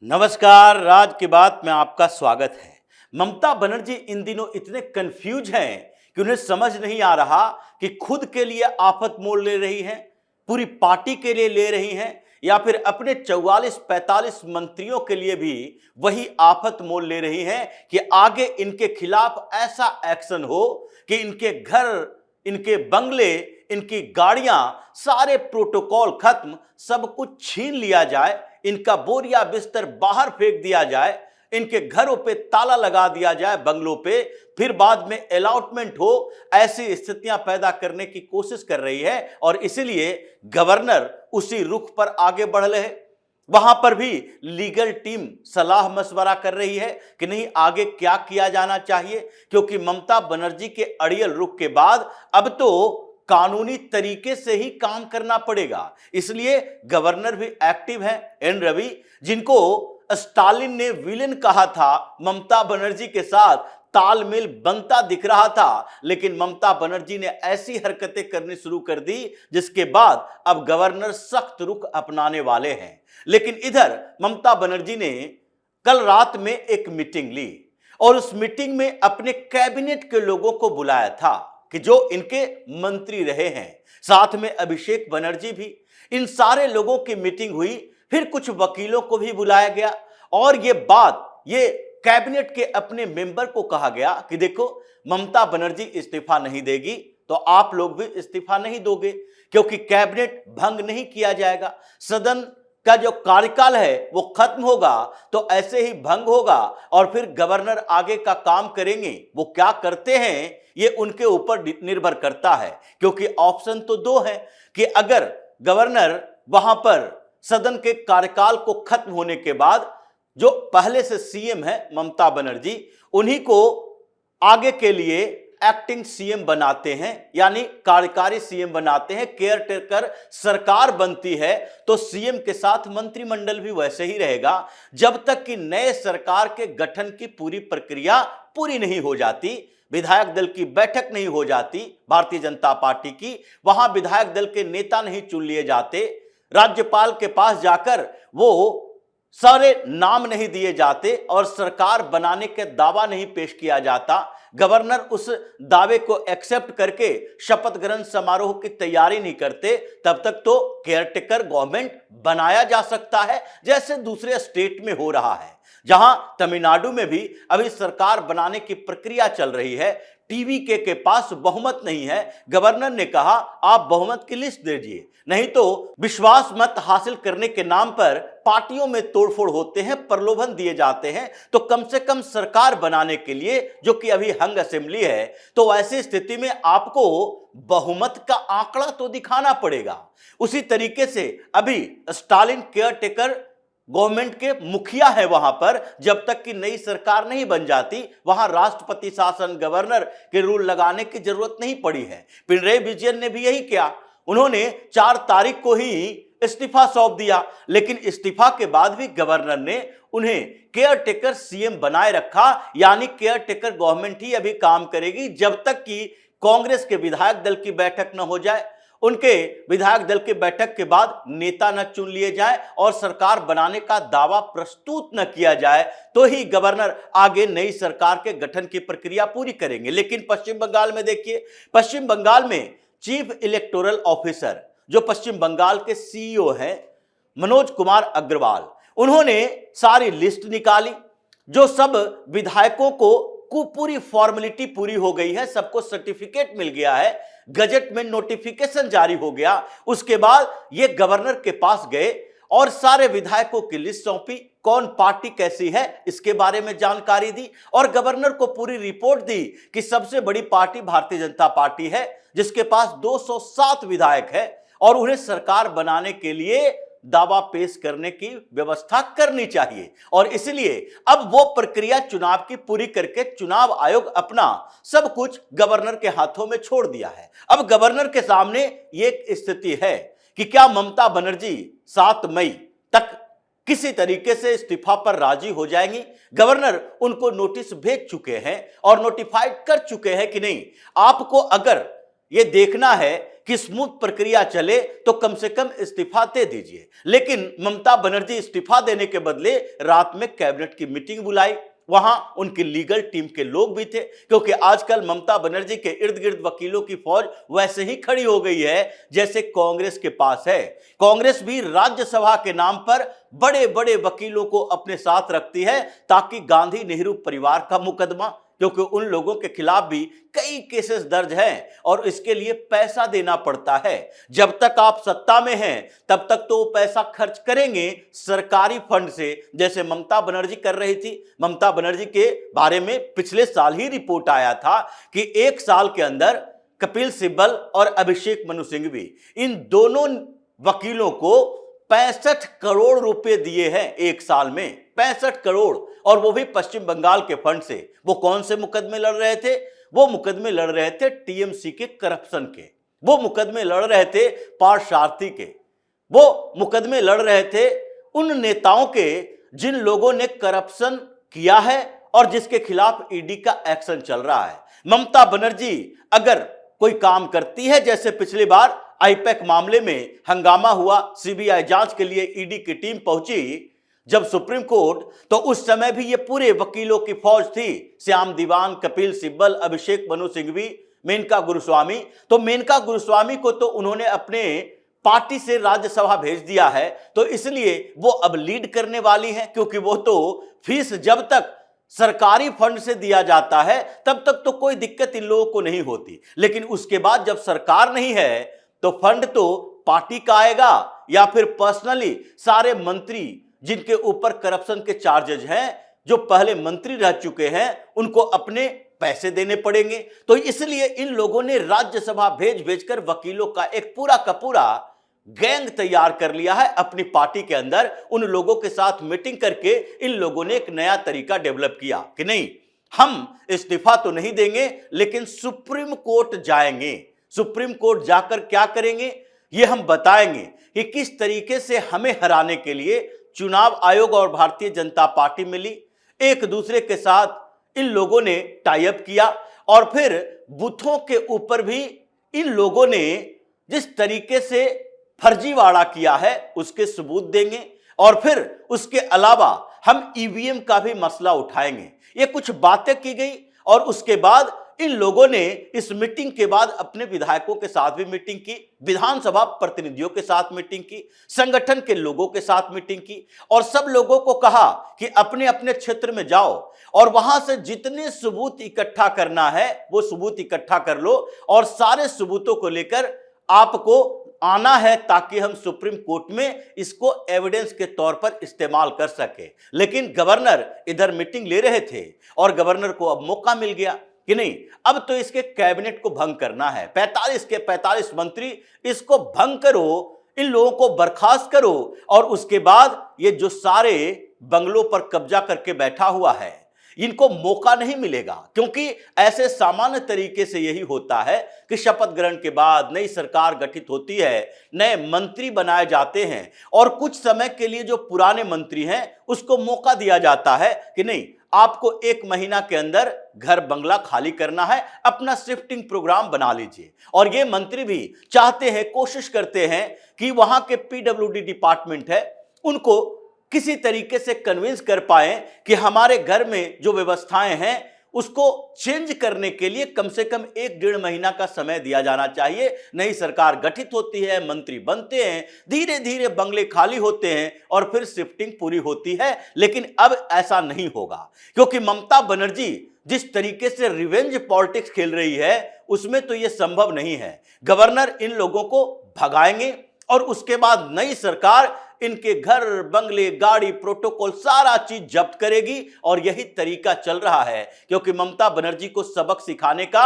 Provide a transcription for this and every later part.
नमस्कार, राज की बात में आपका स्वागत है। ममता बनर्जी इन दिनों इतने कंफ्यूज हैं कि उन्हें समझ नहीं आ रहा कि खुद के लिए आफत मोल ले रही हैं, पूरी पार्टी के लिए ले रही हैं या फिर अपने 44-45 मंत्रियों के लिए भी वही आफत मोल ले रही हैं कि आगे इनके खिलाफ ऐसा एक्शन हो कि इनके घर, इनके बंगले, इनकी गाड़ियां, सारे प्रोटोकॉल खत्म, सब कुछ छीन लिया जाए, इनका बोरिया बिस्तर बाहर फेंक दिया जाए, इनके घरों पे ताला लगा दिया जाए, बंगलों पे, फिर बाद में अलॉटमेंट हो। ऐसी स्थितियां पैदा करने की कोशिश कर रही है और इसीलिए गवर्नर उसी रुख पर आगे बढ़ रहे हैं। वहां पर भी लीगल टीम सलाह मशवरा कर रही है कि नहीं आगे क्या किया जाना चाहिए, क्योंकि ममता बनर्जी के अड़ियल रुख के बाद अब तो कानूनी तरीके से ही काम करना पड़ेगा। इसलिए गवर्नर भी एक्टिव हैं। एन रवि, जिनको स्टालिन ने विलेन कहा था, ममता बनर्जी के साथ तालमेल बनता दिख रहा था, लेकिन ममता बनर्जी ने ऐसी हरकतें करनी शुरू कर दी जिसके बाद अब गवर्नर सख्त रुख अपनाने वाले हैं। लेकिन इधर ममता बनर्जी ने कल रात में एक मीटिंग ली और उस मीटिंग में अपने कैबिनेट के लोगों को बुलाया था कि जो इनके मंत्री रहे हैं, साथ में अभिषेक बनर्जी भी। इन सारे लोगों की मीटिंग हुई, फिर कुछ वकीलों को भी बुलाया गया और ये कैबिनेट के अपने मेंबर को कहा गया कि देखो, ममता बनर्जी इस्तीफा नहीं देगी तो आप लोग भी इस्तीफा नहीं दोगे, क्योंकि कैबिनेट भंग नहीं किया जाएगा। सदन का जो कार्यकाल है वो खत्म होगा तो ऐसे ही भंग होगा और फिर गवर्नर आगे का काम करेंगे। वो क्या करते हैं ये उनके ऊपर निर्भर करता है, क्योंकि ऑप्शन तो दो है कि अगर गवर्नर वहां पर सदन के कार्यकाल को खत्म होने के बाद जो पहले से सीएम है ममता बनर्जी, उन्हीं को आगे के लिए एक्टिंग सीएम बनाते हैं, यानी कार्यकारी सीएम बनाते हैं, केयर टेकर सरकार बनती है तो सीएम के साथ मंत्रिमंडल भी वैसे ही रहेगा जब तक कि नए सरकार के गठन की पूरी प्रक्रिया पूरी नहीं हो जाती। विधायक दल की बैठक नहीं हो जाती भारतीय जनता पार्टी की, वहां विधायक दल के नेता नहीं चुन लिए जाते, राज्यपाल के पास जाकर वो सारे नाम नहीं दिए जाते और सरकार बनाने के दावा नहीं पेश किया जाता, गवर्नर उस दावे को एक्सेप्ट करके शपथ ग्रहण समारोह की तैयारी नहीं करते, तब तक तो केयरटेकर गवर्नमेंट बनाया जा सकता है जैसे दूसरे स्टेट में हो रहा है। जहां तमिलनाडु में भी अभी सरकार बनाने की प्रक्रिया चल रही है, टीवीके के पास बहुमत नहीं है। गवर्नर ने कहा आप बहुमत की लिस्ट दीजिए, नहीं तो विश्वास मत हासिल करने के नाम पर पार्टियों में तोड़फोड़ होते हैं, प्रलोभन दिए जाते हैं। तो कम से कम सरकार बनाने के लिए, जो कि अभी हंग असेंबली है, तो ऐसी स्थिति में आपको बहुमत का आंकड़ा तो दिखाना पड़ेगा। उसी तरीके से अभी स्टालिन केयर टेकर गवर्नमेंट के मुखिया है वहां पर, जब तक कि नई सरकार नहीं बन जाती वहां राष्ट्रपति शासन, गवर्नर के रूल लगाने की जरूरत नहीं पड़ी है। पिनरई विजयन ने भी यही किया, उन्होंने 4 तारीख को ही इस्तीफा सौंप दिया, लेकिन इस्तीफा के बाद भी गवर्नर ने उन्हें केयर टेकर सीएम बनाए रखा, यानी केयर टेकर गवर्नमेंट ही अभी काम करेगी जब तक कि कांग्रेस के विधायक दल की बैठक न हो जाए, उनके विधायक दल की बैठक के बाद नेता न चुन लिए जाए और सरकार बनाने का दावा प्रस्तुत न किया जाए, तो ही गवर्नर आगे नई सरकार के गठन की प्रक्रिया पूरी करेंगे। लेकिन पश्चिम बंगाल में देखिए, पश्चिम बंगाल में चीफ इलेक्टोरल ऑफिसर जो पश्चिम बंगाल के सीईओ हैं मनोज कुमार अग्रवाल, उन्होंने सारी लिस्ट निकाली, जो सब विधायकों को पूरी फॉर्मेलिटी पूरी हो गई है, सबको सर्टिफिकेट मिल गया है, गजट में नोटिफिकेशन जारी हो गया। उसके बाद ये गवर्नर के पास गए और सारे विधायकों की लिस्ट सौंपी, कौन पार्टी कैसी है इसके बारे में जानकारी दी और गवर्नर को पूरी रिपोर्ट दी कि सबसे बड़ी पार्टी भारतीय जनता पार्टी है, जिसके पास 207 विधायक है और उन्हें सरकार बनाने के लिए दावा पेश करने की व्यवस्था करनी चाहिए। और इसलिए अब वो प्रक्रिया चुनाव की पूरी करके चुनाव आयोग अपना सब कुछ गवर्नर के हाथों में छोड़ दिया है। अब गवर्नर के सामने ये स्थिति है कि क्या ममता बनर्जी 7 मई तक किसी तरीके से इस्तीफा पर राजी हो जाएंगी। गवर्नर उनको नोटिस भेज चुके हैं और नोटिफाइड कर चुके हैं कि नहीं, आपको अगर ये देखना है कि स्मूथ प्रक्रिया चले तो कम से कम इस्तीफा दे दीजिए। लेकिन ममता बनर्जी इस्तीफा देने के बदले रात में कैबिनेट की मीटिंग बुलाई, वहां उनकी लीगल टीम के लोग भी थे, क्योंकि आजकल ममता बनर्जी के इर्द गिर्द वकीलों की फौज वैसे ही खड़ी हो गई है जैसे कांग्रेस के पास है। कांग्रेस भी राज्यसभा के नाम पर बड़े बड़े वकीलों को अपने साथ रखती है ताकि गांधी नेहरू परिवार का मुकदमा, क्योंकि उन लोगों के खिलाफ भी कई केसेस दर्ज हैं और इसके लिए पैसा देना पड़ता है। जब तक आप सत्ता में हैं तब तक तो वो पैसा खर्च करेंगे सरकारी फंड से, जैसे ममता बनर्जी कर रही थी। ममता बनर्जी के बारे में पिछले साल ही रिपोर्ट आया था कि एक साल के अंदर कपिल सिब्बल और अभिषेक मनु सिंघवी, इन दोनों वकीलों को 65 करोड़ रुपए दिए हैं एक साल में, 65 करोड़, और वो भी पश्चिम बंगाल के फंड से। वो कौन से मुकदमे लड़ रहे थे? वो मुकदमे लड़ रहे थे टीएमसी के करप्शन के, वो मुकदमे लड़ रहे थे पार्थसारथी के, वो मुकदमे लड़ रहे थे उन नेताओं के जिन लोगों ने करप्शन किया है और जिसके खिलाफ ईडी का एक्शन चल रहा है। ममता बनर्जी अगर कोई काम करती है, जैसे पिछली बार आईपैक मामले में हंगामा हुआ, सीबीआई जांच के लिए ईडी की टीम पहुंची जब सुप्रीम कोर्ट, तो उस समय भी ये पूरे वकीलों की फौज थी, श्याम दीवान, कपिल सिब्बल, अभिषेक मनु सिंघवी, मेनका गुरुस्वामी। तो मेनका गुरुस्वामी को तो उन्होंने अपने पार्टी से राज्यसभा भेज दिया है, तो इसलिए वो अब लीड करने वाली हैं, क्योंकि वो तो फीस जब तक सरकारी फंड से दिया जाता है तब तक तो कोई दिक्कत इन लोगों को नहीं होती, लेकिन उसके बाद जब सरकार नहीं है तो फंड तो पार्टी का आएगा या फिर पर्सनली सारे मंत्री जिनके ऊपर करप्शन के चार्जेज हैं, जो पहले मंत्री रह चुके हैं, उनको अपने पैसे देने पड़ेंगे। तो इसलिए इन लोगों ने राज्यसभा भेज भेजकर वकीलों का एक पूरा का पूरा गैंग तैयार कर लिया है अपनी पार्टी के अंदर। उन लोगों के साथ मीटिंग करके इन लोगों ने एक नया तरीका डेवलप किया कि नहीं, हम इस्तीफा तो नहीं देंगे लेकिन सुप्रीम कोर्ट जाएंगे। सुप्रीम कोर्ट जाकर क्या करेंगे ये हम बताएंगे कि किस तरीके से हमें हराने के लिए चुनाव आयोग और भारतीय जनता पार्टी मिली, एक दूसरे के साथ इन लोगों ने टाई अप किया और फिर बूथों के ऊपर भी इन लोगों ने जिस तरीके से फर्जीवाड़ा किया है उसके सबूत देंगे और फिर उसके अलावा हम ईवीएम का भी मसला उठाएंगे। ये कुछ बातें की गई और उसके बाद इन लोगों ने इस मीटिंग के बाद अपने विधायकों के साथ भी मीटिंग की, विधानसभा प्रतिनिधियों के साथ मीटिंग की, संगठन के लोगों के साथ मीटिंग की और सब लोगों को कहा कि अपने अपने क्षेत्र में जाओ और वहां से जितने सबूत इकट्ठा करना है वो सबूत इकट्ठा कर लो और सारे सबूतों को लेकर आपको आना है ताकि हम सुप्रीम कोर्ट में इसको एविडेंस के तौर पर इस्तेमाल कर सके। लेकिन गवर्नर इधर मीटिंग ले रहे थे और गवर्नर को अब मौका मिल गया कि नहीं, अब तो इसके कैबिनेट को भंग करना है। 45 के 45 मंत्री, इसको भंग करो, इन लोगों को बर्खास्त करो और उसके बाद ये जो सारे बंगलों पर कब्जा करके बैठा हुआ है इनको मौका नहीं मिलेगा, क्योंकि ऐसे सामान्य तरीके से यही होता है कि शपथ ग्रहण के बाद नई सरकार गठित होती है, नए मंत्री बनाए जाते हैं और कुछ समय के लिए जो पुराने मंत्री हैं उसको मौका दिया जाता है कि नहीं, आपको 1 महीना के अंदर घर बंगला खाली करना है, अपना शिफ्टिंग प्रोग्राम बना लीजिए। और ये मंत्री भी चाहते हैं, कोशिश करते हैं कि वहां के पीडब्ल्यूडी डिपार्टमेंट है उनको किसी तरीके से कन्विंस कर पाए कि हमारे घर में जो व्यवस्थाएं हैं उसको चेंज करने के लिए कम से कम 1-1.5 महीना का समय दिया जाना चाहिए। नई सरकार गठित होती है, मंत्री बनते हैं, धीरे धीरे बंगले खाली होते हैं और फिर शिफ्टिंग पूरी होती है। लेकिन अब ऐसा नहीं होगा, क्योंकि ममता बनर्जी जिस तरीके से रिवेंज पॉलिटिक्स खेल रही है उसमें तो यह संभव नहीं है। गवर्नर इन लोगों को भगाएंगे और उसके बाद नई सरकार इनके घर, बंगले, गाड़ी, प्रोटोकॉल सारा चीज जब्त करेगी और यही तरीका चल रहा है, क्योंकि ममता बनर्जी को सबक सिखाने का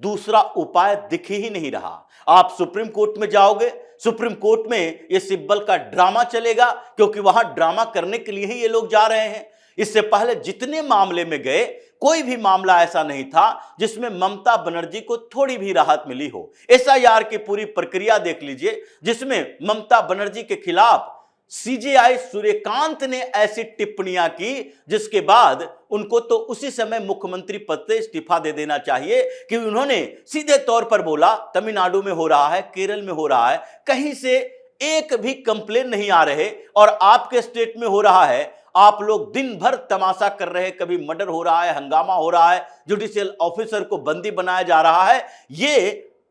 दूसरा उपाय दिख ही नहीं रहा। आप सुप्रीम कोर्ट में जाओगे, सुप्रीम कोर्ट में ये सिब्बल का ड्रामा चलेगा, क्योंकि वहां ड्रामा करने के लिए ही ये लोग जा रहे हैं। इससे पहले जितने मामले में गए कोई भी मामला ऐसा नहीं था जिसमें ममता बनर्जी को थोड़ी भी राहत मिली हो। एसआईआर की पूरी प्रक्रिया देख लीजिए, जिसमें ममता बनर्जी के खिलाफ सीजेआई सूर्यकांत ने ऐसी टिप्पणियां की जिसके बाद उनको तो उसी समय मुख्यमंत्री पद से इस्तीफा दे देना चाहिए कि उन्होंने सीधे तौर पर बोला तमिलनाडु में हो रहा है, केरल में हो रहा है, कहीं से एक भी कंप्लेन नहीं आ रहे और आपके स्टेट में हो रहा है, आप लोग दिन भर तमाशा कर रहे हैं, कभी मर्डर हो रहा है, हंगामा हो रहा है, जुडिशियल ऑफिसर को बंदी बनाया जा रहा है। ये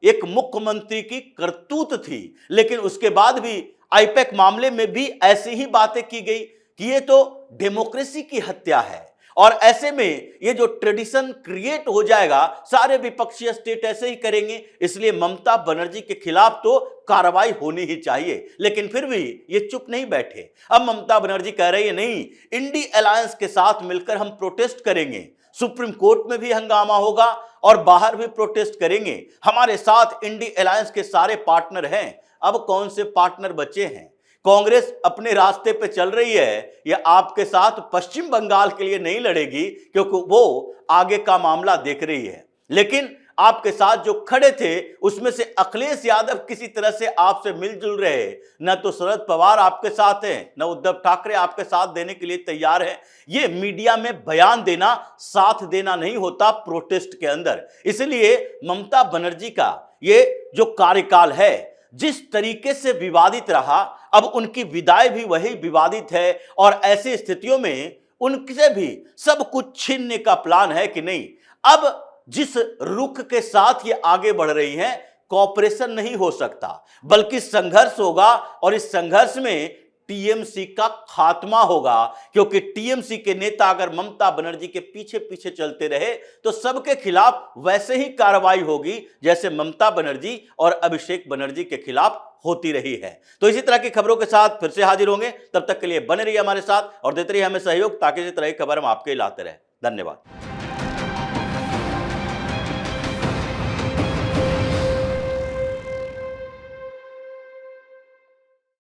एक मुख्यमंत्री की करतूत थी। लेकिन उसके बाद भी आईपैक मामले में भी ऐसी ही बातें की गई कि ये तो डेमोक्रेसी की हत्या है और ऐसे में ये जो ट्रेडिशन क्रिएट हो जाएगा, सारे विपक्षी स्टेट ऐसे ही करेंगे, इसलिए ममता बनर्जी के खिलाफ तो कार्रवाई होनी ही चाहिए। लेकिन फिर भी ये चुप नहीं बैठे। अब ममता बनर्जी कह रही है नहीं, इंडी अलायंस के साथ मिलकर हम प्रोटेस्ट करेंगे, सुप्रीम कोर्ट में भी हंगामा होगा और बाहर भी प्रोटेस्ट करेंगे, हमारे साथ इंडी अलायंस के सारे पार्टनर हैं। अब कौन से पार्टनर बचे हैं? कांग्रेस अपने रास्ते पे चल रही है, यह आपके साथ पश्चिम बंगाल के लिए नहीं लड़ेगी क्योंकि वो आगे का मामला देख रही है। लेकिन आपके साथ जो खड़े थे उसमें से अखिलेश यादव किसी तरह से आपसे मिलजुल रहे, न तो शरद पवार आपके साथ हैं, न उद्धव ठाकरे आपके साथ देने के लिए तैयार है। ये मीडिया में बयान देना साथ देना नहीं होता प्रोटेस्ट के अंदर। इसलिए ममता बनर्जी का ये जो कार्यकाल है जिस तरीके से विवादित रहा, अब उनकी विदाई भी वही विवादित है और ऐसी स्थितियों में उनसे भी सब कुछ छीनने का प्लान है कि नहीं। अब जिस रुख के साथ ये आगे बढ़ रही हैं, कॉपरेशन नहीं हो सकता बल्कि संघर्ष होगा और इस संघर्ष में टीएमसी का खात्मा होगा, क्योंकि टीएमसी के नेता अगर ममता बनर्जी के पीछे पीछे चलते रहे तो सबके खिलाफ वैसे ही कार्रवाई होगी जैसे ममता बनर्जी और अभिषेक बनर्जी के खिलाफ होती रही है। तो इसी तरह की खबरों के साथ फिर से हाजिर होंगे, तब तक के लिए बने रहिए हमारे साथ और देते रहिए हमें सहयोग ताकि इसी तरह की खबर हम आपके लाते रहे। धन्यवाद।